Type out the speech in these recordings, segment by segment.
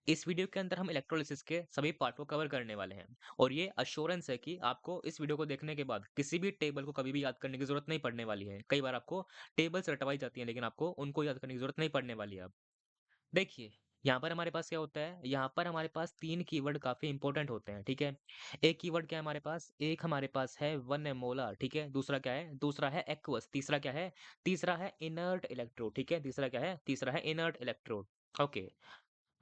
इस वीडियो के अंदर हम इलेक्ट्रोलिसिस के सभी पार्ट को कवर करने वाले हैं और ये अश्योरेंस है कि आपको इस वीडियो को देखने के बाद किसी भी टेबल को कभी भी याद करने की जरूरत नहीं पड़ने वाली है। कई बार आपको टेबल्स रटवाई जाती हैं लेकिन आपको उनको याद करने की जरूरत नहीं पड़ने वाली है अब। देखिए, यहाँ पर हमारे पास क्या होता है, यहाँ पर हमारे पास 3 कीवर्ड काफ़ी इंपॉर्टेंट होते हैं, ठीक है? एक कीवर्ड क्या है हमारे पास? एक हमारे पास है 1 मोलार, ठीक है? दूसरा क्या है? दूसरा है एक्वस, तीसरा क्या है? तीसरा है इनर्ट इलेक्ट्रोड, ठीक है? तीसरा क्या है? तीसरा है इनर्ट इलेक्ट्रोड। ओके।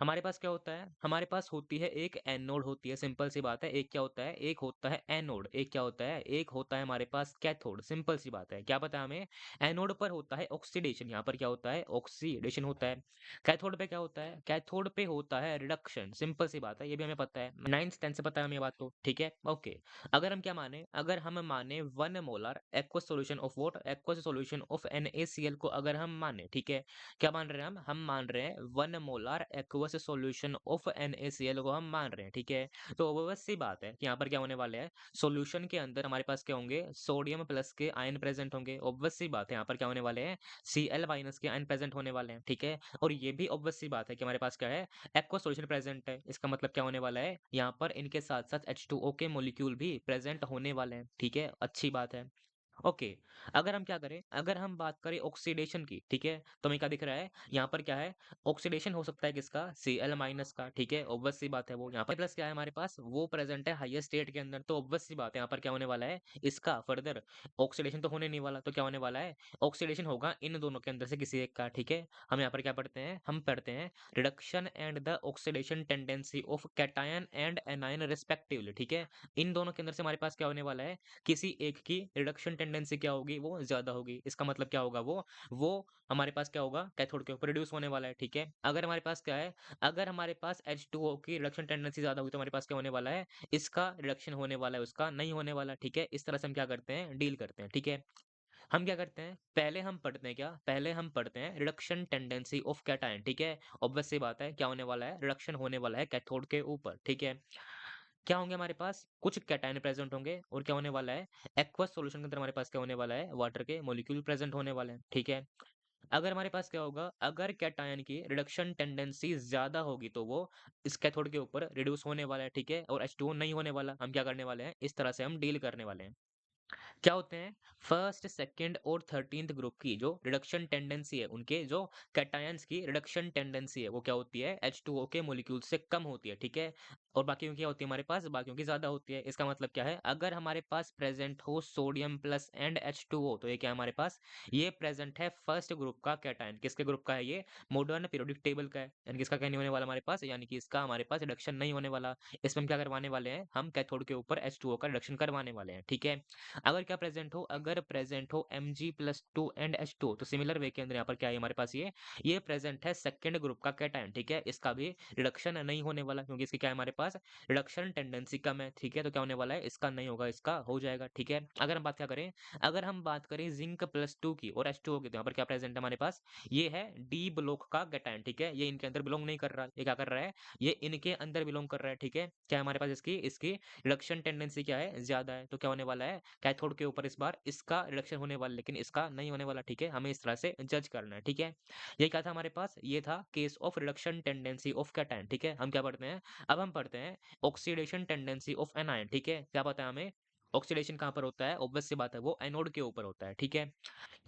हमारे पास क्या होता है? हमारे पास होती है एक एनोड होती है, सिंपल सी बात है। एक क्या होता है? एक होता है एनोड, एक क्या होता है? एक होता है हमारे पास कैथोड, सिंपल सी बात है। क्या पता है हमें? एनोड पर होता है ऑक्सीडेशन, यहाँ पर क्या होता है? ऑक्सीडेशन होता है। कैथोड पे क्या होता है? कैथोड पे होता है रिडक्शन, सिंपल सी बात है, ये भी हमें पता है। 9th 10th से पता है हमें ये बात तो, ठीक है? ओके। अगर हम क्या माने? अगर हम माने 1 molar aqueous solution of what? Aqueous solution of NaCl को अगर हम माने, ठीक है? क्या मान रहे हैं हम? हम मान रहे हैं 1 molar aqueous solution of NaCl को हम मान रहे हैं, ठीक है? तो ऑब्वियस सी बात है कि यहाँ पर क्या होने वाला है? सॉल्यूशन के अंदर हमारे पास क्या होंगे? सोडियम प्लस के आयन प्रेजेंट होंगे। ऑब्वियस सी बात है यहाँ पर क्या होने वाले हैं? Cl माइनस के आयन प्रेजेंट होने वाले हैं, ठीक है? और ये भी ऑब्वियस सी बात है कि हमारे पास क्या है? एक्वस सॉल्यूशन प्रेजेंट है। इसका मतलब क्या होने वाला है? यहाँ पर इनके साथ-साथ H2O के मॉलिक्यूल भी प्रेजेंट होने वाले हैं, ठीक है? अच्छी बात है। ओके। अगर हम क्या करें, अगर हम बात करें ऑक्सीडेशन की, ठीक है? तो हमें क्या दिख रहा है? यहाँ पर क्या है? ऑक्सीडेशन हो सकता है किसका? Cl माइनस का, ठीक है? ऑब्वियस सी बात है वो। यहाँ पर प्लस क्या है हमारे पास? वो प्रेजेंट है हाईएस्ट स्टेट के अंदर, तो ऑब्वियस सी बात है यहाँ पर क्या होने वाला है? इसका फर्दर ऑक्सीडेशन तो होने नहीं वाला, तो क्या होने वाला है? ऑक्सीडेशन होगा इन दोनों के अंदर से किसी एक का, ठीक है? हम यहाँ पर क्या पढ़ते हैं? हम पढ़ते हैं reduction and the oxidation tendency of cation and anion respectively, ठीक है? इन दोनों के अंदर से हमारे पास क्या होने वाला है? किसी एक की रिडक्शन टेंडेंसी क्या होगी? वो ज़्यादा होगी। इसका मतलब क्या होगा वो हमारे पास क्या होगा? कैथोड के ऊपर रिड्यूस होने वाला है, ठीक है? अगर हमारे पास क्या है? अगर हमारे पास H2O की रिडक्शन टेंडेंसी ज़्यादा होगी तो हमारे पास क्या होने वाला है? इसका रिडक्शन होने वाला है, उसका नहीं होने वाला, ठीक है? इस तरह से हम क्या करते हैं? डील करते हैं, ठीक है? हम क्या करते हैं? पहले हम पढ़ते हैं क्या? पहले हम पढ़ते हैं रिडक्शन टेंडेंसी ऑफ कैटायन, ठीक है? ऑब्वियस सी बात है, क्या होने वाला है? रिडक्शन होने वाला है कैथोड के ऊपर, ठीक है? क्या होंगे हमारे पास? कुछ कैटायन प्रेजेंट होंगे और क्या होने वाला है? एक्वस सॉल्यूशन के अंदर हमारे पास क्या होने वाला है? वाटर के मॉलिक्यूल प्रेजेंट होने वाले हैं, ठीक है? अगर हमारे पास क्या होगा? अगर कैटायन की रिडक्शन टेंडेंसी ज़्यादा होगी तो वो इस कैथोड के ऊपर रिड्यूस होने वाला है, ठीक है? और H2O नहीं होने वाला। हम क्या करने वाले हैं? इस तरह से हम डील करने वाले हैं। क्या होते हैं? फर्स्ट, सेकंड और 13th ग्रुप की जो रिडक्शन टेंडेंसी है, उनके जो कैटायंस की रिडक्शन टेंडेंसी है, वो क्या होती है? H2O के मॉलिक्यूल से कम होती है, ठीक है? और बाकियों की क्या होती है हमारे पास? बाकियों की ज़्यादा होती है। इसका मतलब क्या है? अगर हमारे पास प्रेज़ेंट हो सोडियम प्लस एंड H2O तो ये क्या है हमारे पास? ये प्रेज़ेंट है फर्स्ट ग्रुप का कैटायन। किसके ग्रुप का है ये? मॉडर्न पीरियोडिक टेबल का है। यानी कि इसका क्या नहीं होने वाला हमारे पास? यानी कि इसका हमारे पास रिडक्शन नहीं होने वाला। इसमें हम क्या करवाने वाले हैं? हम कैथोड के ऊपर H2O का रिडक्शन करवाने वाले हैं, ठीक है? अगर क्या प्रेजेंट हो, अगर प्रेजेंट हो Mg+2 एंड H2 तो सिमिलर वे के अंदर यहाँ पर क्या है हमारे पास ये प्रेजेंट है सेकंड ग्रुप का कैटायन, ठीक है? इसका भी रिडक्शन नहीं होने वाला क्योंकि इसकी क्या है हमारे पास? रिडक्शन टेंडेंसी कम है, ठीक है? तो क्या होने वाला है? इसका नहीं होगा, इसका हो जाएगा, ठीक है? अगर हम बात क्या करें? अगर हम बात करें Zinc+2 की और H2O की तो यहाँ पर क्या प्रेजेंट है हमारे पास? ये है डी ब्लॉक का कैटायन, ठीक है? ये इनके अंदर बिलोंग नहीं कर रहा। ये क्या कर रहा है? ये इनके अंदर बिलोंग कर रहा है, ठीक है? क्या है हमारे पास इसकी इसकी रिडक्शन टेंडेंसी क्या है? ज़्यादा है। तो क्या होने वाला है? कैथोड के ऊपर इस बार इसका रिडक्शन होने वाला है, लेकिन इसका नहीं होने वाला, ठीक है? हमें इस तरह से जज करना है, ठीक है? ये क्या था हमारे पास? ये था case of reduction tendency of cation, ठीक है? हम क्या पढ़ते हैं? अब हम पढ़ते हैं ऑक्सीडेशन टेंडेंसी ऑफ एनायन, ठीक है? क्या पता है हमें? ऑक्सीडेशन कहाँ पर होता है? ऑब्वियस सी बात है वो एनोड के ऊपर होता है, ठीक है?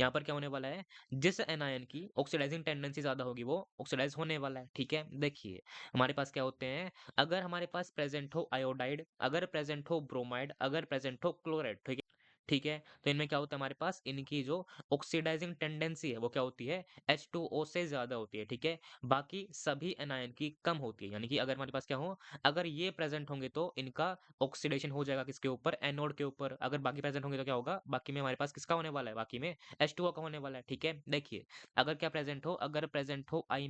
यहाँ पर क्या होने वाला है? जिस एनायन की ऑक्सीडाइजिंग टेंडेंसी ज़्यादा होगी वो ऑक्सीडाइज़ होने वाला है, ठीक है? देखिए, हमारे पास क्या होते हैं? अगर हमारे पास प्रेज़ेंट हो आयोडाइड, अगर प्रेज़ेंट हो ब्रोमाइड, अगर प्रेज़ेंट हो क्लोराइड, ठीक है? ठीक है? तो इनमें क्या होता है हमारे पास? इनकी जो ऑक्सीडाइजिंग टेंडेंसी है वो क्या होती है? H2O से ज़्यादा होती है, ठीक है? बाकी सभी एनायन की कम होती है। यानी कि अगर हमारे पास क्या हो? अगर ये प्रेज़ेंट होंगे तो इनका ऑक्सीडेशन हो जाएगा किसके ऊपर? एनोड के ऊपर। अगर बाकी प्रेज़ेंट होंगे तो क्या होगा? बाकी में हमारे पास किसका होने वाला है? बाकी में H2O का होने वाला है, ठीक है? देखिए, अगर क्या प्रेज़ेंट हो? अगर प्रेज़ेंट हो I-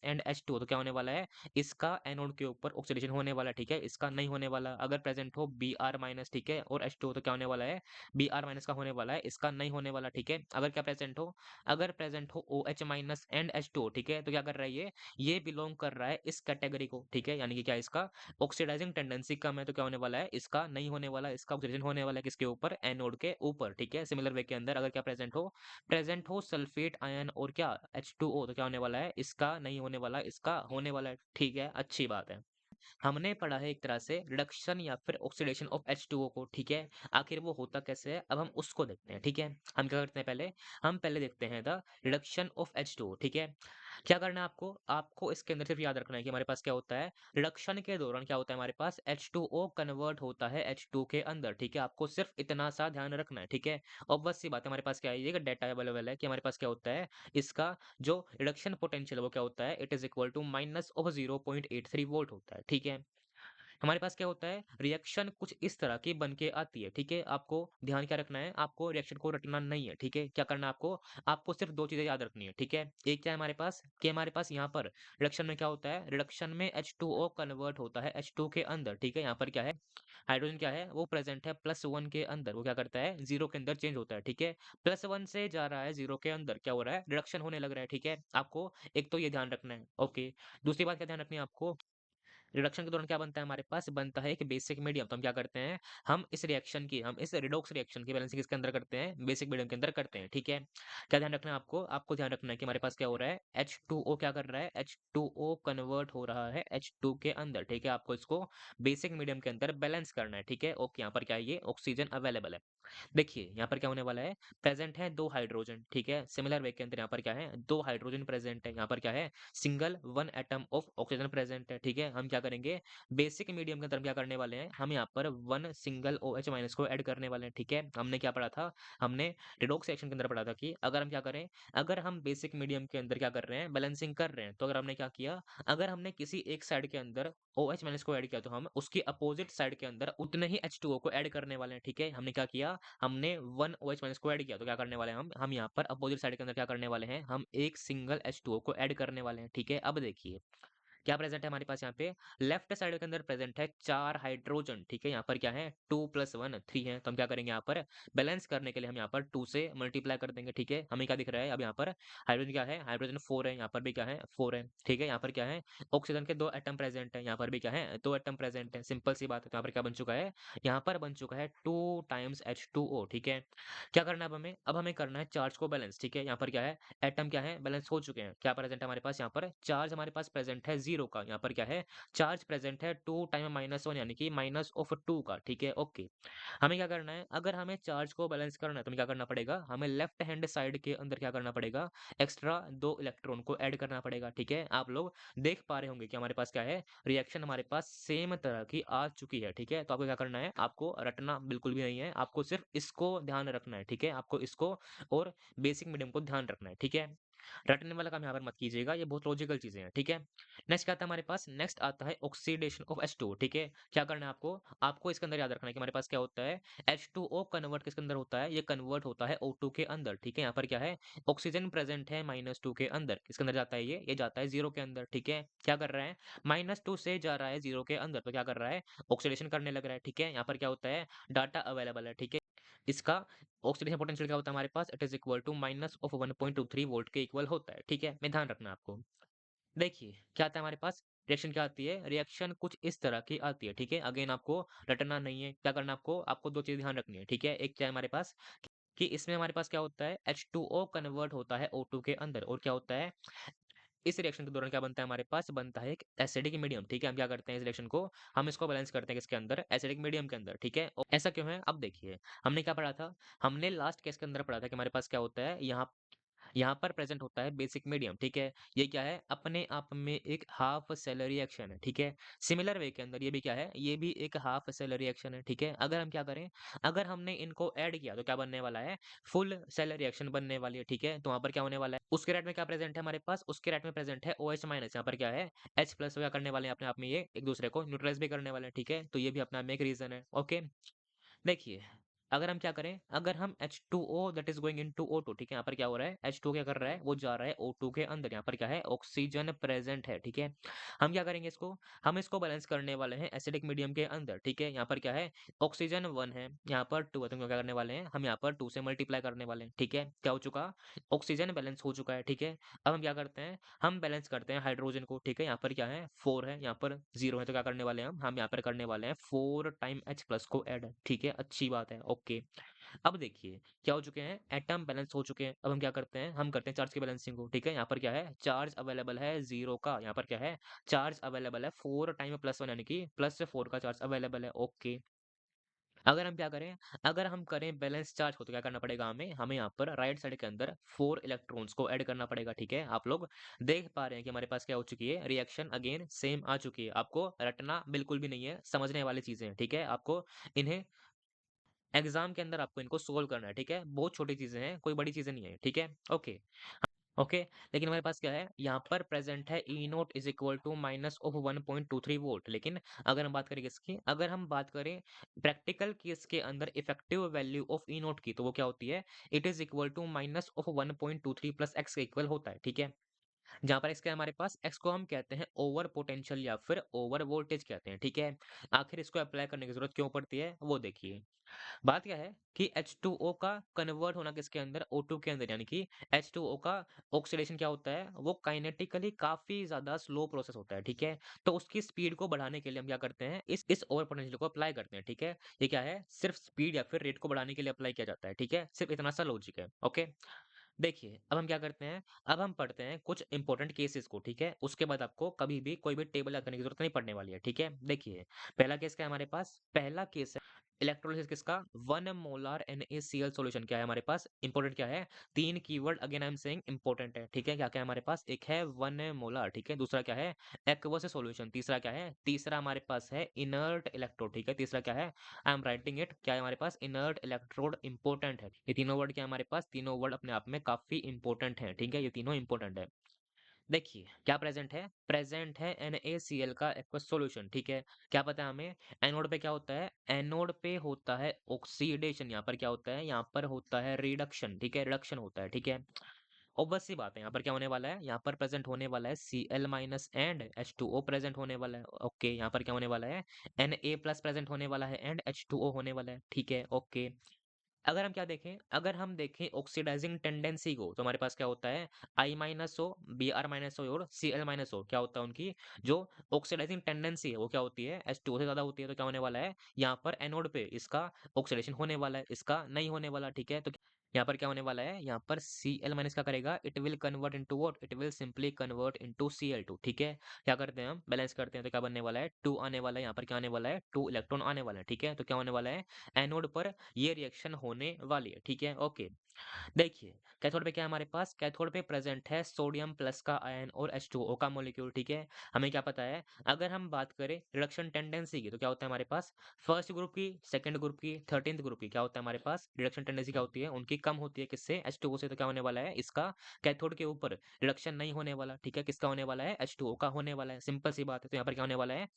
एंड H2O तो क्या होने वाला है? इसका एनोड के ऊपर ऑक्सीडेशन होने वाला है, ठीक है? इसका नहीं होने वाला। अगर प्रेज़ेंट हो Br- ठीक है? और H2O तो क्या होने वाला है? Br माइनस का होने वाला है, इसका नहीं होने वाला, ठीक है। अगर प्रेजेंट हो OH माइनस एंड H2O, ठीक है, तो क्या कर रहा है ये बिलोंग कर रहा है इस कैटेगरी को, ठीक है, यानी कि क्या इसका ऑक्सीडाइजिंग टेंडेंसी कम है, तो क्या होने वाला है, इसका नहीं होने वाला, इसका ऑक्सीडेशन होने वाला है किसके ऊपर, एनोड के ऊपर, ठीक है। सिमिलर वे के अंदर अगर क्या प्रेजेंट हो सल्फेट आयन और क्या H2O, तो क्या होने वाला है, इसका नहीं होने वाला, इसका होने वाला है, ठीक है, अच्छी बात है। हमने पढ़ा है एक तरह से रिडक्शन या फिर ऑक्सीडेशन ऑफ H2O को, ठीक है। आखिर वो होता कैसे है, अब हम उसको देखते हैं, ठीक है। हम क्या करते हैं पहले, हम पहले देखते हैं द रिडक्शन ऑफ H2O, ठीक है। क्या करना है आपको, आपको इसके अंदर सिर्फ याद रखना है कि हमारे पास क्या होता है, रिडक्शन के दौरान क्या होता है, हमारे पास H2O कन्वर्ट होता है H2 के अंदर, ठीक है। आपको सिर्फ इतना सा ध्यान रखना है, ठीक है। और बस सी बात है, हमारे पास क्या है, ये डाटा अवेलेबल है कि हमारे पास क्या होता है, इसका जो रिडक्शन पोटेंशियल है वो क्या होता है, it is equal to minus of 0.83 volt होता है, ठीक है। हमारे पास क्या होता है, रिएक्शन कुछ इस तरह की बन के आती है, ठीक है। आपको ध्यान क्या रखना है, आपको रिएक्शन को रटना नहीं है, ठीक है। क्या करना है आपको, आपको सिर्फ दो चीजें याद रखनी है, ठीक है। एक क्या है हमारे पास, कि हमारे पास यहाँ पर रिडक्शन में क्या होता है, रिडक्शन में H2O कन्वर्ट होता है H2 के अंदर, ठीक है। यहाँ पर क्या है, हाइड्रोजन क्या है, वो प्रेजेंट है +1 के अंदर, वो क्या करता है, जीरो के अंदर चेंज होता है, ठीक है। +1 से जा रहा है जीरो के अंदर, क्या हो रहा है, रिडक्शन होने लग रहा है, ठीक है। आपको एक तो ये ध्यान रखना है, ओके। दूसरी बात क्या ध्यान रखनी है आपको, रिडक्शन के दौरान क्या बनता है, हमारे पास बनता है एक बेसिक मीडियम, तो हम क्या करते हैं, हम इस रिडॉक्स रिएक्शन की बैलेंसिंग किसके अंदर करते हैं, बेसिक मीडियम के अंदर करते हैं, ठीक है। क्या ध्यान रखना है आपको, आपको ध्यान रखना है कि हमारे पास क्या हो रहा है, H2O क्या कर रहा है, H2O कन्वर्ट हो रहा है H2 के अंदर, ठीक है। आपको इसको बेसिक मीडियम के अंदर बैलेंस करना है, ठीक है। ओके, यहाँ पर क्या है, ये ऑक्सीजन अवेलेबल है। देखिए यहाँ पर क्या होने वाला है, प्रेजेंट है दो हाइड्रोजन, ठीक है। सिमिलर वे के अंदर यहाँ पर क्या है, दो हाइड्रोजन प्रेजेंट है, यहाँ पर क्या है, single one atom of oxygen present है, ठीक है। हम क्या करेंगे, बेसिक मीडियम के अंदर हम क्या करने वाले हैं, हम यहाँ पर वन सिंगल OH माइनस को ऐड करने वाले हैं, ठीक है। हमने क्या पढ़ा था, हमने रिडॉक्स रिएक्शन के अंदर पढ़ा था कि अगर हम क्या करें, अगर हम बेसिक मीडियम के अंदर क्या कर रहे हैं, बैलेंसिंग कर रहे हैं, तो अगर हमने क्या किया, अगर हमने किसी एक साइड के अंदर OH माइनस को ऐड किया, तो हम उसकी अपोजिट साइड के अंदर उतने ही H2O को ऐड करने वाले हैं, ठीक है। हमने क्या किया, हमने 1 OH माइनस को ऐड किया, तो क्या करने वाले हैं हम यहाँ पर अपोजिट साइड के अंदर क्या करने वाले हैं, हम एक सिंगल H2O को ऐड करने वाले हैं, ठीक है। अब देखिए क्या प्रेजेंट है हमारे पास, यहाँ पे लेफ्ट साइड के अंदर प्रेजेंट है चार हाइड्रोजन, ठीक है। यहाँ पर क्या है, 2+1 3 है, तो हम क्या करेंगे, यहाँ पर बैलेंस करने के लिए हम यहाँ पर 2 से मल्टीप्लाई कर देंगे, ठीक है। हमें क्या दिख रहा है, अब यहाँ पर हाइड्रोजन क्या है, हाइड्रोजन 4 है, यहाँ पर भी क्या है, 4 है, ठीक है। यहाँ पर क्या है, ऑक्सीजन के दो एटम प्रेजेंट है, यहाँ पर भी क्या है, दो एटम प्रेजेंट है, सिंपल सी बात है। तो यहाँ पर क्या बन चुका है, यहाँ पर बन चुका है 2 टाइम्स H2O, ठीक है। क्या करना है अब हमें करना है चार्ज को बैलेंस, ठीक है। यहाँ पर क्या है, एटम क्या है, बैलेंस हो चुके हैं। क्या प्रेजेंट है हमारे पास, यहाँ पर चार्ज हमारे पास प्रेजेंट है जीरो का, यहाँ पर क्या है, चार्ज प्रेजेंट है 2 टाइम -1 यानी कि -2 का, ठीक है। ओके, हमें क्या करना है, अगर हमें चार्ज को बैलेंस करना है तो हमें क्या करना पड़ेगा, हमें लेफ्ट हैंड साइड के अंदर क्या करना पड़ेगा, एक्स्ट्रा दो इलेक्ट्रॉन को ऐड करना पड़ेगा, ठीक है। आप लोग देख पा रहे होंगे कि हमारे पास क्या है, रिएक्शन हमारे पास सेम तरह की आ चुकी है, ठीक है। तो आपको क्या करना है, आपको रटना बिल्कुल भी नहीं है, आपको सिर्फ इसको ध्यान रखना है, ठीक है। आपको इसको और बेसिक मीडियम को ध्यान रखना है, ठीक है। रटने वाला काम यहाँ पर मत कीजिएगा, ये बहुत लॉजिकल चीजें हैं, ठीक है। नेक्स्ट क्या आता है हमारे पास, नेक्स्ट आता है ऑक्सीडेशन ऑफ H2O, ठीक है। क्या करना है आपको, आपको इसके अंदर याद रखना है कि हमारे पास क्या होता है, H2O कन्वर्ट किसके अंदर होता है, ये कन्वर्ट होता है O2 के अंदर, ठीक है। यहाँ पर क्या है, ऑक्सीजन प्रेजेंट है -2 के अंदर, किसके अंदर जाता है, ये जाता है जीरो के अंदर, ठीक है। क्या कर रहा है, -2 से जा रहा है जीरो के अंदर, तो क्या कर रहा है, ऑक्सीडेशन करने लग रहा है, ठीक है। यहाँ पर क्या होता है, डाटा अवेलेबल है, ठीक है। इसका ऑक्सीडेशन पोटेंशियल क्या होता है हमारे पास, it is equal to minus of 1.23 volt के इक्वल होता है, ठीक है। मैं ध्यान रखना आपको। देखिए क्या आता है हमारे पास, रिएक्शन क्या आती है, रिएक्शन कुछ इस तरह की आती है, ठीक है। अगेन आपको रटना नहीं है, क्या करना आपको, आपको दो चीज ध्यान रखनी है, ठीक है। एक क्या है हमारे पास, कि इसमें हमारे पास क्या होता है, H2O कन्वर्ट होता है O2 के अंदर, और क्या होता है, इस रिएक्शन के दौरान क्या बनता है हमारे पास, बनता है एक एसिडिक मीडियम, ठीक है। हम क्या करते हैं, इस रिएक्शन को हम इसको बैलेंस करते हैं किसके अंदर, एसिडिक मीडियम के अंदर, ठीक है। और ऐसा क्यों है, अब देखिए हमने क्या पढ़ा था, हमने लास्ट केस के अंदर पढ़ा था कि हमारे पास क्या होता है, यहाँ यहाँ पर प्रेजेंट होता है बेसिक मीडियम, ठीक है। ये क्या है, अपने आप में एक हाफ सेल रिएक्शन है, ठीक है। सिमिलर वे के अंदर ये भी क्या है, ये भी एक हाफ सेल रिएक्शन है, ठीक है। अगर हम क्या करें, अगर हमने इनको ऐड किया तो क्या बनने वाला है, फुल सेल रिएक्शन बनने वाली है, ठीक है। तो वहां पर क्या होने वाला है, उसके राइट में क्या प्रेजेंट है हमारे पास, उसके राइट में प्रेजेंट है OH माइनस, यहाँ पर क्या है H+ क्या करने वाले हैं, अपने आप में ये एक दूसरे को न्यूट्रलाइज भी करने वाले हैं, ठीक है। तो ये भी अपना में एक रीजन है, ओके। देखिए अगर हम क्या करें, अगर हम H2O that is going into O2, ठीक है, यहाँ पर क्या हो रहा है, H2O क्या कर रहा है, वो जा रहा है O2 के अंदर, यहाँ पर क्या है, ऑक्सीजन प्रेजेंट है, ठीक है। हम क्या करेंगे इसको, हम इसको बैलेंस करने वाले हैं एसिडिक मीडियम के अंदर, ठीक है। यहाँ पर क्या है, ऑक्सीजन 1 है, यहाँ पर 2 है, तो हम क्या करने वाले हैं, हम यहाँ पर 2 से मल्टीप्लाई करने वाले हैं, ठीक है। क्या हो चुका, ऑक्सीजन बैलेंस हो चुका है, ठीक है। अब हम क्या करते हैं, हम बैलेंस करते हैं हाइड्रोजन को, ठीक है। यहाँ पर क्या है, 4 है, यहाँ पर 0 है, तो क्या करने वाले हैं हम यहाँ पर करने वाले हैं 4 टाइम H प्लस को ऐड, ठीक है, अच्छी बात है, ओके। अब देखिए क्या हो चुके हैं, एटम बैलेंस हो चुके हैं। अब हम क्या करते हैं, हम करते हैं चार्ज की बैलेंसिंग को, ठीक है। यहाँ पर क्या है, चार्ज अवेलेबल है 0 का, यहाँ पर क्या है, चार्ज अवेलेबल है 4 टाइम +1, यानी कि +4 का चार्ज अवेलेबल है, ओके। अगर हम क्या करें, अगर हम करें बैलेंस चार्ज को, तो क्या करना पड़ेगा हमें, हमें यहाँ पर राइट साइड के अंदर 4 इलेक्ट्रॉन्स को ऐड करना पड़ेगा, ठीक है। आप लोग देख पा रहे हैं कि हमारे पास क्या हो चुकी है, रिएक्शन अगेन सेम आ चुकी है। आपको रटना बिल्कुल भी नहीं है, समझने वाली चीजें हैं, ठीक है। आपको इन्हें एग्जाम के अंदर आपको इनको सोल्व करना है, ठीक है। बहुत छोटी चीजें हैं, कोई बड़ी चीजें नहीं है, ठीक है, ओके। ओके, लेकिन हमारे पास क्या है, यहाँ पर प्रेजेंट है E naught is equal to minus of 1.23 volt. लेकिन अगर हम बात करें किसकी, अगर हम बात करें प्रैक्टिकल केस के अंदर effective value of E naught की, तो वो क्या होती है, it is equal to minus of 1.23 plus X के इक्वल होता है, ठीक है। जहाँ पर एक्स क्या है हमारे पास, एक्स को हम कहते हैं ओवर पोटेंशियल या फिर ओवर वोल्टेज कहते हैं, ठीक है। आखिर इसको अप्लाई करने की जरूरत क्यों पड़ती है, वो देखिए। बात क्या है कि H2O का कन्वर्ट होना किसके अंदर, O2 के अंदर, यानी कि H2O का ऑक्सीडेशन क्या होता है, वो काइनेटिकली काफी ज्यादा स्लो प्रोसेस होता है, ठीक है। तो उसकी स्पीड को बढ़ाने के लिए हम क्या करते हैं, इस ओवर पोटेंशियल को अप्लाई करते हैं, ठीक है। ये क्या है, सिर्फ स्पीड या फिर रेट को बढ़ाने के लिए अप्लाई किया जाता है, ठीक है। सिर्फ इतना सा लॉजिक है, ओके। देखिए अब हम क्या करते हैं, अब हम पढ़ते हैं कुछ इंपॉर्टेंट केसेस को, ठीक है। उसके बाद आपको कभी भी कोई भी टेबल याद करने की जरूरत नहीं पड़ने वाली है, ठीक है। देखिए पहला केस क्या है हमारे पास, पहला केस है इलेक्ट्रोलिसिस किसका, 1 मोलर NaCl सॉल्यूशन। क्या है हमारे पास, इंपॉर्टेंट क्या है, तीन keyword again I am saying important है, ठीक है। क्या क्या है हमारे पास, एक है 1 मोलर, ठीक है। दूसरा क्या है, एक्वस सॉल्यूशन। तीसरा क्या है, तीसरा हमारे पास है इनर्ट इलेक्ट्रोड, ठीक है। तीसरा क्या है, आई एम राइटिंग इट, क्या है हमारे पास, इनर्ट इलेक्ट्रोड इंपॉर्टेंट है। ये तीनों वर्ड क्या है हमारे पास, तीनों वर्ड अपने आप में काफी इंपॉर्टेंट है, ठीक है। ये तीनों इंपॉर्टेंट है। देखिए क्या प्रेजेंट है NaCl का एक्वस सॉल्यूशन, ठीक है। क्या पता है हमें, एनोड पे क्या होता है, एनोड पे होता है ऑक्सीडेशन, यहाँ पर क्या होता है, यहाँ पर होता है रिडक्शन, ठीक है, रिडक्शन होता है, ठीक है। ऑब्वियस सी बात है, यहाँ पर क्या होने वाला है, यहाँ पर प्रेजेंट होने वाला है Cl minus and H2O present होने वाला है, ओके। यहाँ पर क्या होने वाला है, Na प्लस प्रेजेंट होने वाला है एंड H2O होने वाला है, ठीक है, ओके। अगर हम क्या देखें, अगर हम देखें ऑक्सीडाइजिंग टेंडेंसी को, तो हमारे पास क्या होता है, I माइनस ओ, Br माइनस ओ और Cl माइनस ओ, क्या होता है उनकी जो ऑक्सीडाइजिंग टेंडेंसी है वो क्या होती है, H2O से ज्यादा होती है। तो क्या होने वाला है, यहाँ पर एनोड पे इसका ऑक्सीडेशन होने वाला है, इसका नहीं होने वाला, ठीक है। तो यहाँ पर क्या होने वाला है, यहाँ पर Cl माइनस क्या करेगा, it will convert into what, it will simply convert into Cl2, ठीक है। क्या करते हैं हम, बैलेंस करते हैं, तो क्या बनने वाला है, 2 आने वाला है, यहाँ पर क्या आने वाला है, 2 इलेक्ट्रॉन आने वाला है, ठीक है। तो क्या होने वाला है, एनोड पर ये रिएक्शन होने वाली है, ठीक है, ओके। देखिए कैथोड पे क्या है हमारे पास, कैथोड पे प्रेजेंट है सोडियम प्लस का आयन और H2O का मॉलिक्यूल, ठीक है। हमें क्या पता है, अगर हम बात करें रिडक्शन टेंडेंसी की, तो क्या होता है हमारे पास, फर्स्ट ग्रुप की, सेकंड ग्रुप की, 13th ग्रुप की, क्या होता है हमारे पास, रिडक्शन टेंडेंसी क्या होती है, उनकी कम होती है, किससे, H2O से। तो क्या होने वाला है, इसका कैथोड के ऊपर रिडक्शन नहीं होने वाला, ठीक है। किसका होने वाला है, H2O का होने वाला है, सिंपल सी बात है। तो यहाँ पर क्या होने वाला है,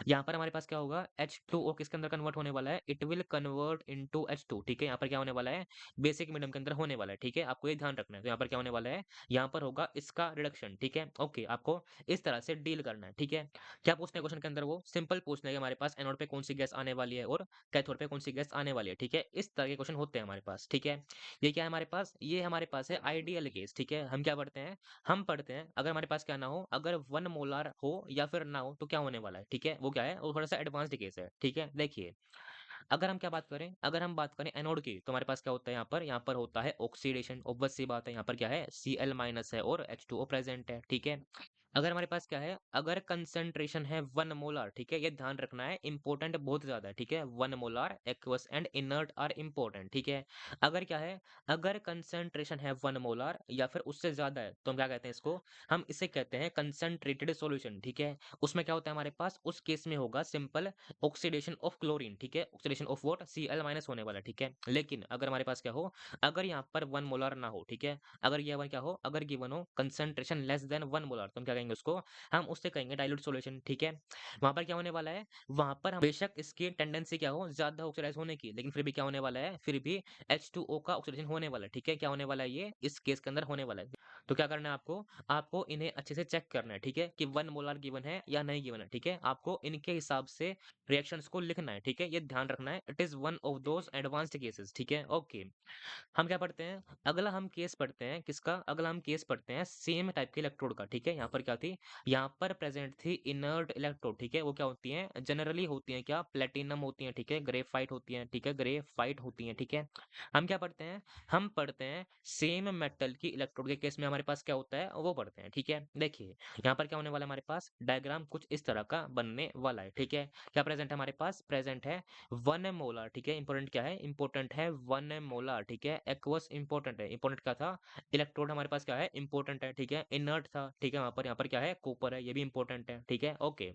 यहाँ पर हमारे पास क्या होगा, H2O किसके अंदर कन्वर्ट होने वाला है, it will convert into H2, ठीक है। यहाँ पर क्या होने वाला है, बेसिक मीडियम के अंदर होने वाला है, ठीक है। आपको ये ध्यान रखना है। तो यहाँ पर क्या होने वाला है, यहाँ पर होगा इसका रिडक्शन, ठीक है, ओके। आपको इस तरह से डील करना है, ठीक है। क्या पूछना है क्वेश्चन के अंदर, वो सिंपल पूछना है कि हमारे पास एनोड पे कौन सी गैस आने वाली है और कैथोड पे कौन सी गैस आने वाली है, ठीक है। इस तरह के क्वेश्चन होते हैं हमारे पास, ठीक है। ये क्या है हमारे पास, ये हमारे पास है आइडियल केस, ठीक है। हम क्या पढ़ते हैं, हम पढ़ते हैं अगर हमारे पास क्या ना हो, अगर 1 मोलार हो या फिर ना हो, तो क्या होने वाला है, ठीक है। वो क्या है, वो थोड़ा सा एडवांस्ड केस है, ठीक है। देखिए अगर हम क्या बात करें, अगर हम बात करें एनोड की, तो हमारे पास क्या होता है, यहाँ पर होता है ऑक्सीडेशन, ऑब्वियस सी बात है। यहाँ पर क्या है, Cl माइनस है और H2O प्रेजेंट है, ठीक है। अगर हमारे पास क्या है, अगर कंसंट्रेशन है 1 मोलार, ठीक है, ये ध्यान रखना है, इंपॉर्टेंट बहुत ज्यादा है, ठीक है। 1 molar aqueous and inert are important, ठीक है। अगर क्या है, अगर कंसंट्रेशन है 1 मोलार या फिर उससे ज्यादा है, तो हम क्या कहते हैं इसको, हम इसे कहते हैं कंसंट्रेटेड सॉल्यूशन, ठीक है। उसमें क्या होता है हमारे पास, उस केस में होगा सिंपल ऑक्सीडेशन ऑफ क्लोरीन, ठीक है। Oxidation of what, Cl minus होने वाला, ठीक है। लेकिन अगर हमारे पास क्या हो, अगर यहाँ पर 1 मोलर ना हो, ठीक है, अगर ये वन क्या हो, अगर गिवन हो कंसंट्रेशन लेस देन 1 मोलर, तो हम क्या कहेंगे उसको, हम उससे कहेंगे डाइल्यूट सॉल्यूशन, ठीक है। वहाँ पर क्या होने वाला है, वहाँ पर हम बेशक इसकी टेंडेंसी क्या हो ज़्यादा ऑक्सीडाइज़ होने की, लेकिन फिर भी क्या होने वाला है, फिर भी H2O का ऑक्सीडेशन होने वाला है, ठीक है। क्या होने वाला है, ये इस केस के अंदर होने वाला है। तो क्या करना है आपको, आपको इन्हें अच्छे से चेक करना है, ठीक है, कि 1 मोलार गिवन है या नहीं गिवन है, ठीक है। आपको इनके हिसाब से रिएक्शंस को लिखना है, ठीक है, ये ध्यान रखना है। It is one of those advanced cases, ठीक है, ओके। हम क्या पढ़ते हैं, अगला हम केस पढ़ते हैं किसका, अगला हम केस पढ़ते हैं सेम टाइप के इलेक्ट्रोड का, ठीक है। यहाँ पर क्या थी, यहाँ पर प्रेजेंट थी इनर्ट इलेक्ट्रोड, ठीक है। वो क्या होती हैं, जनरली होती हैं क्या, प्लेटिनम होती हैं, ठीक है, ग्रेफाइट होती हैं, ठीक है, ग्रेफाइट होती हैं, ठीक है। हम क्या पढ़ते हैं, हम पढ़ते हैं सेम मेटल की इलेक्ट्रोड के केस में हमारे पास क्या होता है वो पढ़ते हैं, ठीक है। देखिए यहाँ पर क्या होने वाला है, हमारे पास डायग्राम कुछ इस तरह का बनने वाला है, ठीक है। क्या प्रेजेंट है हमारे पास, प्रेजेंट है 1 मोलर, ठीक है। इंपॉर्टेंट क्या है, इंपॉर्टेंट है 1 मोलर, ठीक है। एक्वस इंपॉर्टेंट है, इंपॉर्टेंट क्या था, इलेक्ट्रोड हमारे पास क्या है, इंपॉर्टेंट है, ठीक है। इनर्ट था, ठीक है। वहां पर यहाँ पर क्या है, कॉपर है, ये भी इंपॉर्टेंट है, ठीक है, ओके।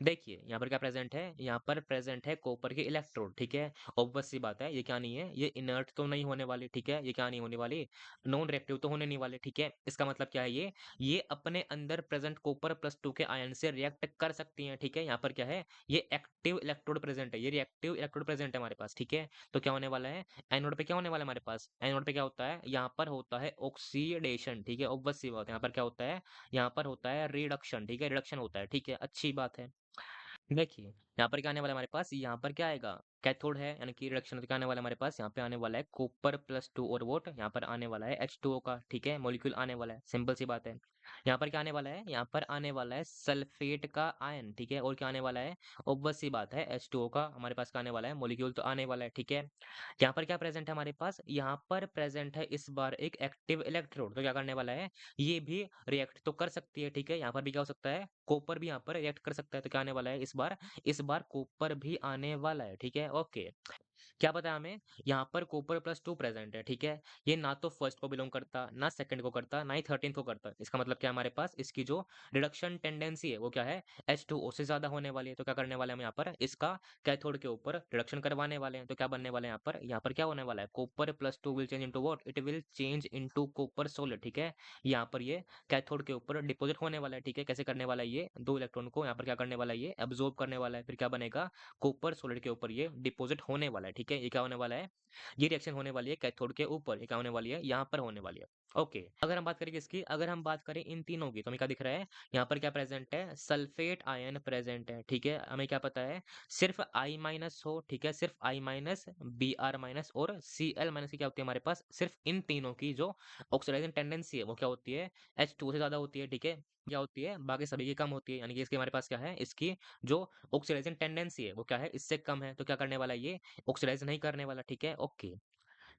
देखिए यहाँ पर क्या प्रेजेंट है, यहाँ पर प्रेजेंट है कॉपर के इलेक्ट्रोड, ठीक है। ऑब्वियस सी बात है, ये क्या नहीं है, ये इनर्ट तो नहीं होने वाली, ठीक है। ये क्या नहीं होने वाली, नॉन रिएक्टिव तो होने नहीं वाले, ठीक है। इसका मतलब क्या है, ये अपने अंदर प्रेजेंट कॉपर प्लस 2 के आयन से रिएक्ट कर सकती हैं, ठीक है। यहाँ पर क्या है, ये एक्टिव इलेक्ट्रोड प्रेजेंट है, ये रिएक्टिव इलेक्ट्रोड प्रेजेंट है हमारे पास, ठीक है। तो क्या होने वाला है, एनोड पे क्या होने वाला है हमारे पास, एनोड पे क्या होता है, यहाँ पर होता है ऑक्सीडेशन, ठीक है। ऑब्वियस सी बात है, यहाँ पर क्या होता है, यहाँ पर होता है रिडक्शन, ठीक है, रिडक्शन होता है, ठीक है, अच्छी बात है। देखिए, यहाँ पर क्या आने वाला है हमारे पास, यहाँ पर क्या आएगा, कैथोड है, यानी कि रिडक्शन, तो क्या आने वाला है हमारे पास, यहाँ पे आने वाला है कॉपर प्लस 2 और वोट, यहाँ पर आने वाला है H2O का, ठीक है, मॉलिक्यूल आने वाला है, सिंपल सी बात है। यहाँ पर क्या आने वाला है, यहाँ पर आने वाला है सल्फेट का आयन, ठीक है। और क्या आने वाला है, ऑब्वियस सी बात है H2O का हमारे पास क्या आने वाला है, मॉलिक्यूल तो आने वाला है, ठीक है। यहाँ पर क्या प्रेजेंट है हमारे पास, यहाँ पर प्रेजेंट है इस बार एक एक्टिव इलेक्ट्रोड, तो क्या करने वाला है, ये भी रिएक्ट तो कर सकती है, ठीक है। यहाँ पर भी क्या हो सकता है, कॉपर भी यहाँ पर रिएक्ट कर सकता है, तो क्या आने वाला है इस बार कॉपर भी आने वाला है, ठीक है, ओके। क्या पता है हमें, यहाँ पर कॉपर प्लस 2 प्रेजेंट है, ठीक है। ये ना तो फर्स्ट को बिलोंग करता, ना सेकंड को करता, ना ही 13th को करता। इसका मतलब क्या है, हमारे पास इसकी जो रिडक्शन टेंडेंसी है वो क्या है, H2O से ज्यादा होने वाली है। तो क्या करने वाले हैं हम यहाँ पर, इसका कैथोड के ऊपर रिडक्शन करवाने वाले हैं। तो क्या बनने वाले हैं यहाँ पर क्या होने वाला है, copper plus 2 will change into what, it will change into copper solid, ठीक है। यहाँ पर ये कैथोड के ऊपर डिपॉजिट होने वाला है, ठीक है। कैसे करने वाला है, ये दो इलेक्ट्रॉन को यहाँ पर क्या करने वाला है, ये एब्जॉर्ब करने वाला है। फिर क्या बनेगा, कॉपर सॉलिड के ऊपर ये डिपॉजिट होने वाला है, ठीक है। ये क्या होने वाला है, ये रिएक्शन होने वाली है कैथोड के ऊपर, ये क्या होने वाली है, यहाँ पर होने वाली है, ओके। अगर हम बात करें किसकी, अगर हम बात करें इन तीनों की, तो हमें क्या दिख रहा है, यहाँ पर क्या प्रेजेंट है, सल्फेट आयन प्रेजेंट है, ठीक है। हमें क्या पता है, सिर्फ I माइनस हो, ठीक है, सिर्फ I माइनस, Br माइनस और Cl माइनस की क्या होती है हमारे पास, सिर्फ इन तीनों की जो ऑक्सीडाइजिंग टेंडेंसी है वो क्या होती है, H2 से ज्यादा होती है, ठीक है। क्या होती है, बाकी सभी की कम होती है, यानी कि इसके हमारे पास क्या है, इसकी जो ऑक्सीडाइजिंग टेंडेंसी है वो क्या है, इससे कम है। तो क्या करने वाला है, ये ऑक्सीडाइज नहीं करने वाला, ठीक है, ओके।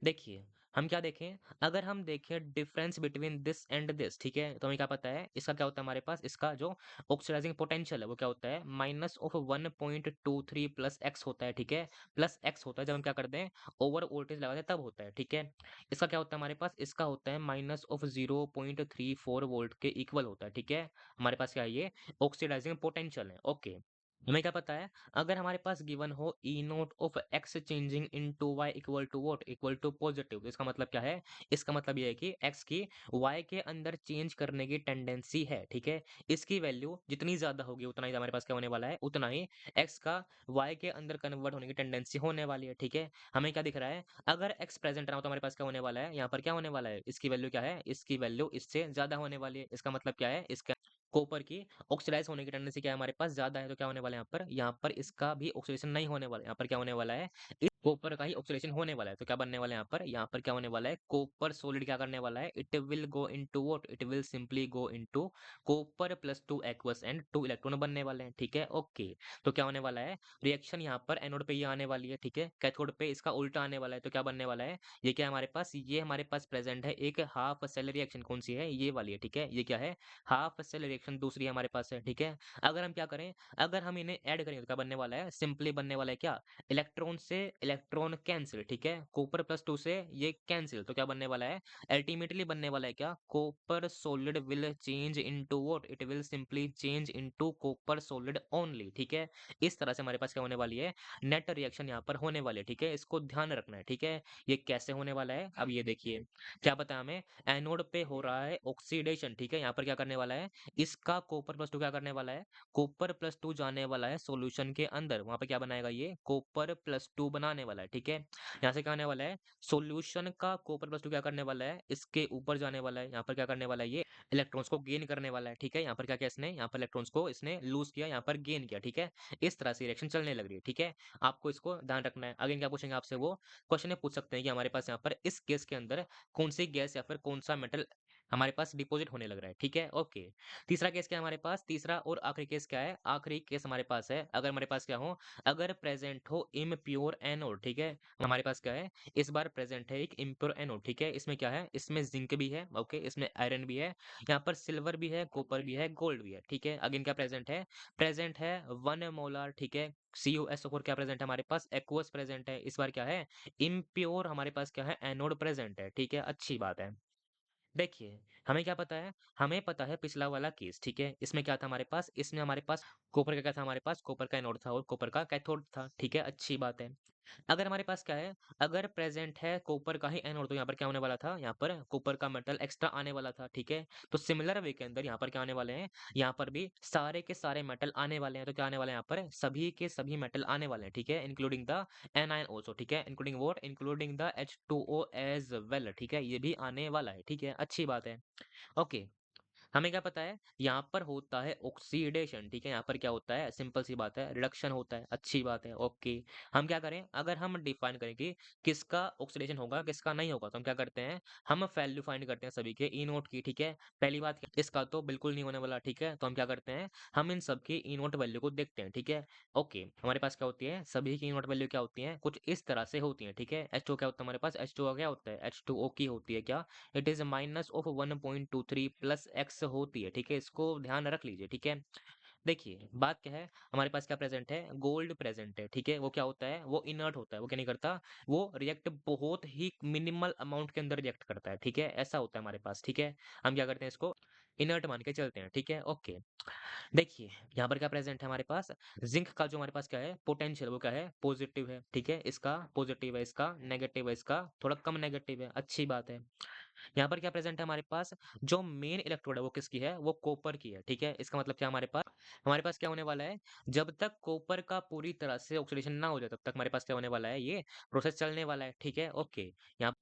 देखिए, हम क्या देखें, अगर हम देखें difference between this and this, ठीक है, तो हमें क्या पता है, इसका क्या होता है हमारे पास, इसका जो ऑक्सीडाइजिंग पोटेंशियल है वो क्या होता है, माइनस ऑफ 1.23 प्लस एक्स होता है, ठीक है। प्लस एक्स होता है जब हम क्या करते हैं, ओवर वोल्टेज लगाते हैं तब होता है, ठीक है। इसका क्या होता है हमारे पास, इसका होता है माइनस ऑफ 0.34 वोल्ट के इक्वल होता है, ठीक है। हमारे पास क्या है, ये ऑक्सीडाइजिंग पोटेंशियल है, ओके। हमें क्या पता है, अगर हमारे पास गिवन हो E naught of X changing into Y equal to what, equal to positive, इसका मतलब क्या है, इसका मतलब ये है कि एक्स की वाई के अंदर चेंज करने की टेंडेंसी है, ठीक है। इसकी वैल्यू जितनी ज्यादा होगी उतना ही हमारे पास क्या होने वाला है, उतना ही एक्स का वाई के अंदर कन्वर्ट होने की टेंडेंसी होने वाली है, ठीक है। हमें क्या दिख रहा है, अगर एक्स प्रेजेंट रहा हो तो हमारे पास क्या होने वाला है, यहाँ पर क्या होने वाला है, इसकी वैल्यू क्या है, इसकी वैल्यू इससे ज्यादा होने वाली है। इसका मतलब क्या है, इसका कॉपर की ऑक्सीडाइज होने की टेंडेंसी क्या है हमारे पास, ज्यादा है। तो क्या होने वाला है यहाँ पर इसका भी ऑक्सीडेशन नहीं होने वाला, यहाँ पर क्या होने वाला है, इस कॉपर का ही ऑक्सीडेशन होने वाला है। तो क्या बनने वाला है यहाँ पर क्या होने वाला है, कॉपर सॉलिड क्या करने वाला है, it will go into what, it will simply go into copper plus 2 aqueous and 2 electron बनने वाले हैं, ठीक है, ओके। तो क्या होने वाला है, रिएक्शन यहाँ पर एनोड पे ये आने वाली है, ठीक है, कैथोड पे इसका उल्टा आने वाला है। तो क्या बनने वाला है, ये क्या हमारे पास, ये हमारे पास प्रेजेंट है एक हाफ सेल रिएक्शन, कौन सी है, ये वाली है, ठीक है। ये क्या है, हाफ सेल रिएक्शन दूसरी हमारे पास है, ठीक है। अगर हम क्या करें, अगर हम इन्हें ऐड करें तो क्या बनने वाला है, सिंपली बनने वाला है क्या, इलेक्ट्रॉन से इलेक्ट्रॉन कैंसिल, ठीक है? कॉपर प्लस 2 से ये कैंसिल, तो क्या बनने वाला है? अल्टीमेटली बनने वाला है क्या? Copper solid will change into what? It will simply change into copper solid only, ठीक है? इस तरह से हमारे पास क्या होने वाली है? नेट रिएक्शन यहाँ पर होने वाली है, ठीक है? इसको ध्यान रखना है, ठीक है? ये कैसे होने वाला है? अब ये देखिए, क्या पता है हमें? एनोड पे हो रहा है ऑक्सीडेशन, ठीक है? यहाँ पर क्या करने वाला है? इसका कॉपर प्लस 2 क्या करने वाला है? कॉपर प्लस 2 जाने वाला है सॉल्यूशन के अंदर, वहाँ पे क्या बनाएगा ये? कॉपर प्लस 2 बनाने वाला है, ठीक है? यहाँ से क्या आने वाला है? सॉल्यूशन का कॉपर प्लस 2 क्या करने वाला है? इसके ऊपर जाने वाला है, यहाँ पर क्या करने वाला है ये? इलेक्ट्रॉन्स को गेन करने वाला है, ठीक है? यहाँ पर क्या किया इसने? यहाँ पर इलेक्ट्रॉन्स को इसने लूज़ किया, यहाँ पर गेन किया, ठीक है? इस तरह से रिएक्शन चलने लग रही है, ठीक है? आपको इसको ध्यान रखना है। अगेन क्या पूछेंगे आपसे वो? क्वेश्चन ये पूछ सकते हैं कि हमारे पास यहाँ पर इस केस के अंदर कौन-सी गैस या फिर कौन-सा मेटल हमारे पास डिपॉज़िट होने लग रहा है, ठीक है? ओके। तीसरा केस क्या है हमारे पास? तीसरा और आखिरी केस क्या है? आखिरी केस हमारे पास है, अगर हमारे पास क्या हो? अगर प्रेज़ेंट हो इम्प्योर एनोड, ठीक है? हमारे पास क्या है? इस बार प्रेज़ेंट है एक इम्प्योर एनोड, ठीक है? इसमें क्या है? इसमें ज़िंक भी है, ओके? इसमें आयरन भी है, यहाँ पर सिल्वर भी है, कॉपर भी है, गोल्ड भी है, ठीक है? अगेन क्या प्रेज़ेंट है? प्रेज़ेंट है 1 मोलार, ठीक है? CuSO4 क्या प्रेज़ेंट है हमारे पास? एक्वस प्रेज़ेंट है। इस बार क्या है? इम्प्योर हमारे पास क्या है? एनोड प्रेज़ेंट है, ठीक है? अच्छी बात है। देखिए, हमें क्या पता है? हमें पता है पिछला वाला केस, ठीक है? इसमें क्या था हमारे पास? इसमें हमारे पास कॉपर का क्या था हमारे पास? कॉपर का एनोड था और कॉपर का कैथोड था, ठीक है? अच्छी बात है। अगर हमारे पास क्या है? अगर प्रेज़ेंट है कॉपर का ही एनोड, तो यहाँ पर क्या होने वाला था? यहाँ पर कॉपर का मेटल एक्स्ट्रा आने वाला था, ठीक है? तो सिमिलर वे के अंदर यहाँ पर क्या आने वाले हैं? यहाँ पर भी सारे के सारे मेटल आने वाले हैं, तो क्या आने वाले हैं यहाँ पर? सभी के सभी मेटल आने वाले हैं, ठीक है? इंक्लूडिंग द एनायन आल्सो, ठीक है? Including what? Including the H2O as well, ठीक है? ये भी आने वाला है, ठीक है? अच्छी बात है। ओके। हमें क्या पता है? यहाँ पर होता है ऑक्सीडेशन, ठीक है? यहाँ पर क्या होता है? सिंपल सी बात है, रिडक्शन होता है, अच्छी बात है, ओके। हम क्या करें? अगर हम डिफाइन करें कि किसका ऑक्सीडेशन होगा, किसका नहीं होगा, तो हम क्या करते हैं? हम वैल्यू फाइंड करते हैं सभी के ई नोट की, ठीक है? पहली बात क्या, इसका तो बिल्कुल नहीं होने वाला, ठीक है? तो हम क्या करते हैं? हम इन सब की ई नोट वैल्यू को देखते हैं, ठीक है? ओके, हमारे पास क्या होती है? सभी की ई नोट वैल्यू क्या होती है? कुछ इस तरह से होती है, ठीक है? H2O क्या होता है हमारे पास? H2O क्या होता है? H2O की होती है क्या? It is minus of 1.23 plus x होती है, ठीक है? इसको ध्यान रख लीजिए, ठीक है? देखिए, बात क्या है? हमारे पास क्या प्रेजेंट है? गोल्ड प्रेजेंट है, ठीक है? वो क्या होता है? वो इनर्ट होता है, वो क्या नहीं करता? वो रिएक्ट बहुत ही मिनिमल अमाउंट के अंदर रिएक्ट करता है, ठीक है? ऐसा होता है हमारे पास, ठीक है? हम क्या करते हैं इसको? इनर्ट मान के चलते हैं, ठीक है? ओके। देखिए, यहाँ पर क्या प्रेजेंट है हमारे पास? ज़िंक का जो हमारे पास क्या है? पोटेंशियल वो क्या है? पॉजिटिव है, ठीक है? इसका पॉजिटिव है, इसका नेगेटिव है, इसका थोड़ा कम नेगेटिव है, अच्छी बात है। यहाँ पर क्या प्रेजेंट है हमारे पास? जो मेन इलेक्ट्रोड है वो किसकी है? वो कॉपर की है, ठीक है? इसका मतलब क्या हमारे पास क्या होने वाला है? जब तक कॉपर का पूरी तरह से ऑक्सीडेशन ना हो जाए तब तक हमारे पास क्या होने वाला है? ये प्रोसेस चलने वाला है, ठीक है? ओके। यहाँ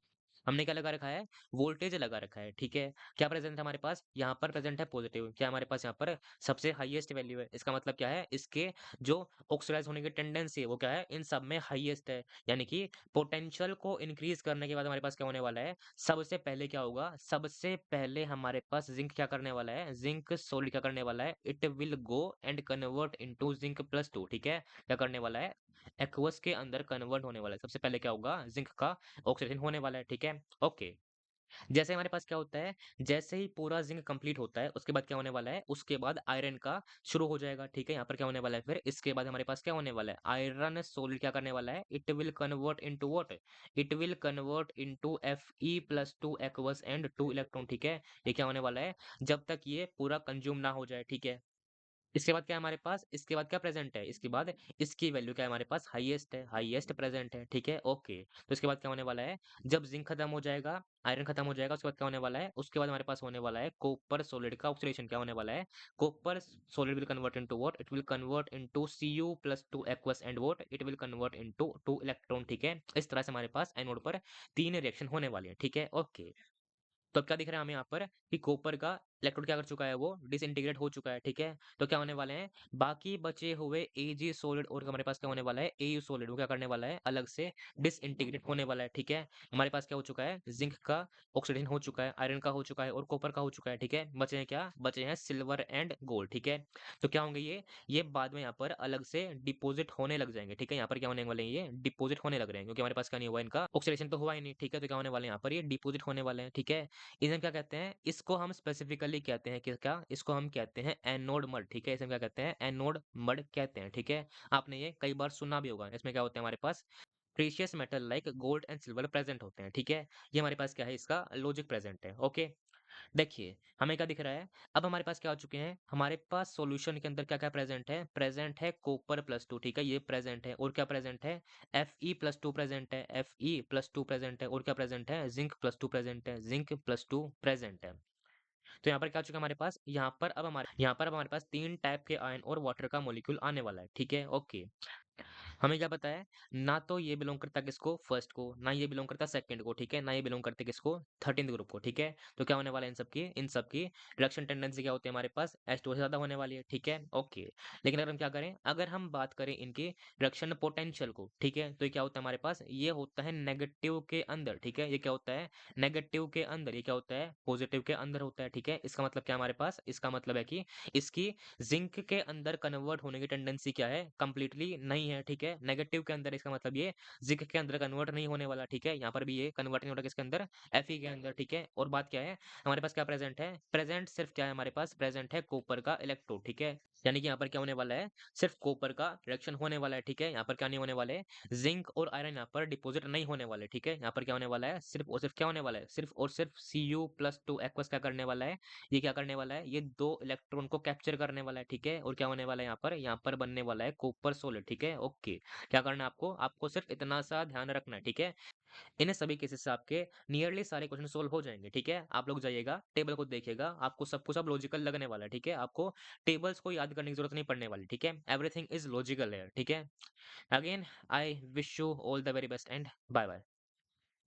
हमने क्या लगा रखा है? वोल्टेज लगा रखा है, ठीक है? क्या प्रेजेंट है हमारे पास? यहाँ पर प्रेजेंट है पॉजिटिव। क्या हमारे पास यहाँ पर सबसे हाईएस्ट वैल्यू है? इसका मतलब क्या है? इसके जो ऑक्सीडाइज़ होने की टेंडेंसी है वो क्या है? इन सब में हाईएस्ट है। यानी कि पोटेंशियल को इंक्रीज़ करने के बाद हमारे पास क्या होने वाला है? सबसे पहले क्या होगा? सबसे पहले हमारे पास ज़िंक क्या करने वाला है? ज़िंक सॉलिड क्या करने वाला है? It will go and convert into zinc plus 2, ठीक है? क्या करने वाला है? एक्वस के अंदर कन्वर्ट होने वाला है। सबसे पहले क्या होगा? ज़िंक का ऑक्सीडेशन होने वाला है, ठीक है? ओके। जैसे हमारे पास क्या होता है, जैसे ही पूरा ज़िंक कंप्लीट होता है, उसके बाद क्या होने वाला है, उसके बाद आयरन का शुरू हो जाएगा, ठीक है? यहाँ पर क्या होने वाला है फिर, इसके बाद हमारे पास क्या होने वाला है, आयरन सॉलिड क्या करने वाला है, it will convert into what? It will convert into Fe+2 aqueous and 2 electron, ठीक है? ये क्या होने वाला है, जब तक ये पूरा कंज्यूम ना हो जाए, ठीक है? इसके बाद क्या है हमारे पास? इसके बाद क्या प्रेज़ेंट है? इसके बाद इसकी वैल्यू क्या है हमारे पास? हाईएस्ट है, हाईएस्ट प्रेज़ेंट है, ठीक है? ओके। तो इसके बाद क्या होने वाला है? जब ज़िंक खत्म हो जाएगा, आयरन खत्म हो जाएगा, उसके बाद क्या होने वाला है? उसके बाद हमारे पास होने वाला है कॉपर सॉलिड का ऑक्सीडेशन क्या होने वाला है? Copper solid will convert into what? It will convert into Cu+2 aqueous and what? It will convert into 2 electron, ठीक है? इस तरह से हमारे पास एनोड पर 3 रिएक्शन होने वाली है, ठीक है? ओके। तो अब क्या दिख रहा है हमें यहाँ पर कि कॉपर का इलेक्ट्रोड क्या कर चुका है वो डिसइंटीग्रेट हो चुका है, ठीक है? तो क्या होने वाले हैं बाकी बचे हुए Ag सॉलिड और हमारे पास क्या होने वाला है Au सॉलिड वो क्या करने वाला है अलग से डिसइंटीग्रेट होने वाला है, ठीक है? हमारे पास क्या हो चुका है जिंक का ऑक्सीडेशन हो चुका है, आयरन का हो चुका है और कॉपर का हो चुका है, ठीक है? बचे हैं क्या? बचे हैं सिल्वर एंड गोल्ड, ठीक है? तो क्या होंगे ये बाद में यहाँ पर अलग से डिपॉजिट होने लग जाएंगे, ठीक है? यहाँ पर क्या होने वाले हैं ये डिपॉजिट होने लग रहे हैं क्योंकि हमारे पास क्या नहीं हुआ इनका ऑक्सीडेशन तो हुआ ही नहीं, ठीक है? तो क्या होने वाले हैं यहाँ पर ये डिपॉजिट होने वाले हैं, ठीक है? इन्हें क्या कहते हैं? इसको हम स्पेसिफिकली कहते हैं कि क्या? इसको हम कहते हैं एनोड मड, ठीक है? इसे हम क्या कहते हैं? एनोड मड कहते हैं, ठीक है? आपने ये कई बार सुना भी होगा। इसमें क्या होता है हमारे पास precious metal like gold and silver present होते हैं, ठीक है? ये हमारे पास क्या है, इसका लॉजिक प्रेजेंट है, ओके? देखिए, हमें क्या दिख रहा है, अब हमारे पास क्या हो चुके हैं, हमारे पास सॉल्यूशन के अंदर क्या-क्या प्रेजेंट है कॉपर +2 ठीक है, ये प्रेजेंट है और क्या प्रेजेंट है, Fe+2 प्रेजेंट है, Fe+2 प्रेजेंट है और क्या प्रेजेंट है, ज़िंक+2 प्रेजेंट है, ज़िंक+2 प्रेजेंट है। तो यहाँ पर क्या हो चुका है हमारे पास, यहाँ पर अब हमारे पास 3 टाइप के आयन और वाटर का मॉलिक्यूल आने वाला है, ठीक है? ओके। हमें क्या पता है, ना तो ये बिलोंग करता किसको फर्स्ट को, ना ये बिलोंग करता सेकंड को, ठीक है? ना ये बिलोंग करते किसको 13th ग्रुप को, ठीक है? तो क्या होने वाला है इन सब की रिडक्शन टेंडेंसी क्या होती है हमारे पास H2O से ज़्यादा होने वाली है, ठीक है? ओके। लेकिन अगर हम क्या करें, अगर हम बात करें इनकी रिडक्शन पोटेंशियल को, ठीक है? तो ये क्या होता है हमारे पास, ये होता है नेगेटिव के अंदर, ठीक है? ये क्या होता है, नेगेटिव के अंदर, ये क्या होता है, पॉजिटिव के अंदर होता है, ठीक है? इसका मतलब क्या है हमारे पास, इसका मतलब है कि इसकी ज़िंक के अंदर कन्वर्ट होने की टेंडेंसी क्या है? कंप्लीटली नहीं है, ठीक है? नेगेटिव के अंदर इसका मतलब ये ज़िंक के अंदर कन्वर्ट नहीं होने वाला, ठीक है? यहाँ पर भी ये कन्वर्ट नहीं हो रहा किसके अंदर? Fe के अंदर, ठीक है? और बात क्या है? हमारे पास क्या प्रेज़ेंट है? प्रेज़ेंट सिर्फ़ क्या है हमारे पास? प्रेज़ेंट है कॉपर का इलेक्ट्रोड, ठीक है? यानी कि यहाँ पर क्या होने वाला है? सिर्फ़ कॉपर का रिएक्शन होने वाला है, ठीक है? यहाँ पर क्या नहीं होने वाले? ज़िंक और आयरन यहाँ पर डिपॉज़िट नहीं होने वाले, ठीक है? यहाँ पर क्या होने वाला है? सिर्फ़ और सिर्फ़ क्या होने वाला है? सिर्फ़ और सिर्फ़ Cu+2 एक्वस क्या करने वाला है? ये क्या करने वाला है? ये 2 इलेक्ट्रॉन को कैप्चर करने वाला है, ठीक है? और क्या होने वाला है यहाँ पर? यहाँ पर बनने वाला है कॉपर सॉलिड, ठीक है? ओके। क्या करना है आपको? आपको सिर्फ़ इतना सा ध्यान रखना है, ठीक है? इन सभी केसेस से आपके नियरली सारे क्वेश्चन सॉल्व हो जाएँगे, ठीक है? आप लोग जाइएगा, टेबल को देखिएगा, आपको सब कुछ अब लॉजिकल लगने वाला है, ठीक है? आपको टेबल्स को याद करने की ज़रूरत नहीं पड़ने वाली, ठीक है? एवरीथिंग इज़ लॉजिकल हियर, ठीक है? Again I wish you all the very best and bye-bye.